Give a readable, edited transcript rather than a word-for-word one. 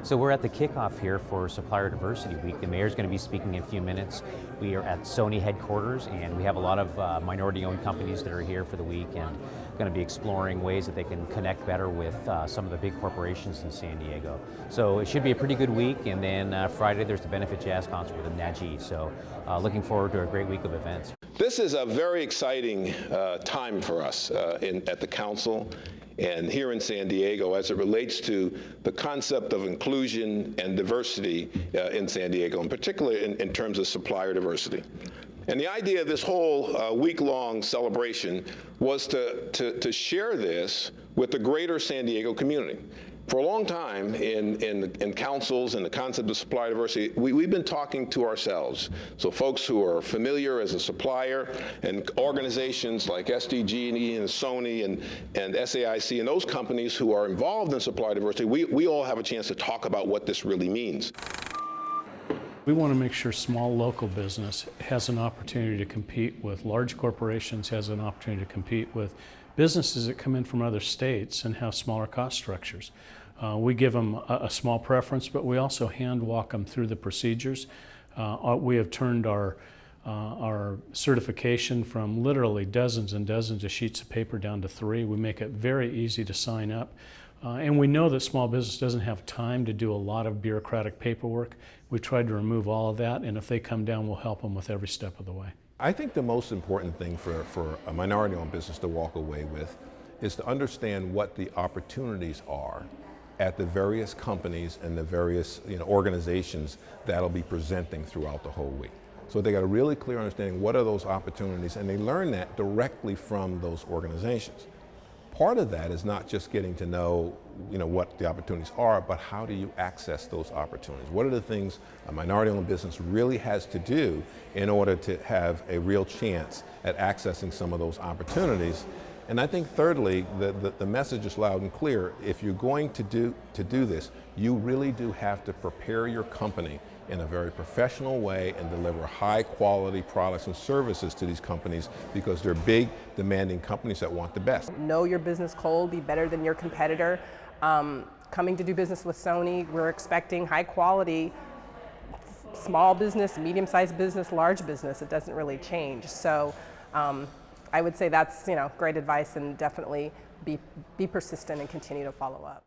So we're at the kickoff here for Supplier Diversity Week. The mayor's going to be speaking in a few minutes. We are at Sony headquarters, and we have a lot of minority-owned companies that are here for the week and going to be exploring ways that they can connect better with some of the big corporations in San Diego. So it should be a pretty good week, and then Friday there's the benefit jazz concert with Najee. So looking forward to a great week of events. This is a very exciting time for us at the council and here in San Diego as it relates to the concept of inclusion and diversity in San Diego, and particularly in terms of supplier diversity. And the idea of this whole week-long celebration was to share this with the greater San Diego community. For a long time in councils and the concept of supplier diversity, we've been talking to ourselves. So folks who are familiar as a supplier and organizations like SDG&E and Sony and SAIC and those companies who are involved in supplier diversity, we all have a chance to talk about what this really means. We want to make sure small local business has an opportunity to compete with large corporations, has an opportunity to compete with businesses that come in from other states and have smaller cost structures. We give them a small preference, but we also hand walk them through the procedures. We have turned our certification from literally dozens and dozens of sheets of paper down to 3. We make it very easy to sign up. And we know that small business doesn't have time to do a lot of bureaucratic paperwork. We've tried to remove all of that, and if they come down, we'll help them with every step of the way. I think the most important thing for a minority-owned business to walk away with is to understand what the opportunities are at the various companies and the various organizations that'll be presenting throughout the whole week. So they got a really clear understanding what are those opportunities, and they learn that directly from those organizations. Part of that is not just getting to know what the opportunities are, but how do you access those opportunities? What are the things a minority-owned business really has to do in order to have a real chance at accessing some of those opportunities? And I think thirdly, the message is loud and clear. If you're going to do this, you really do have to prepare your company in a very professional way and deliver high quality products and services to these companies, because they're big, demanding companies that want the best. Know your business cold, be better than your competitor. Coming to do business with Sony, we're expecting high quality, small business, medium-sized business, large business. It doesn't really change. So I would say that's great advice, and definitely be persistent and continue to follow up.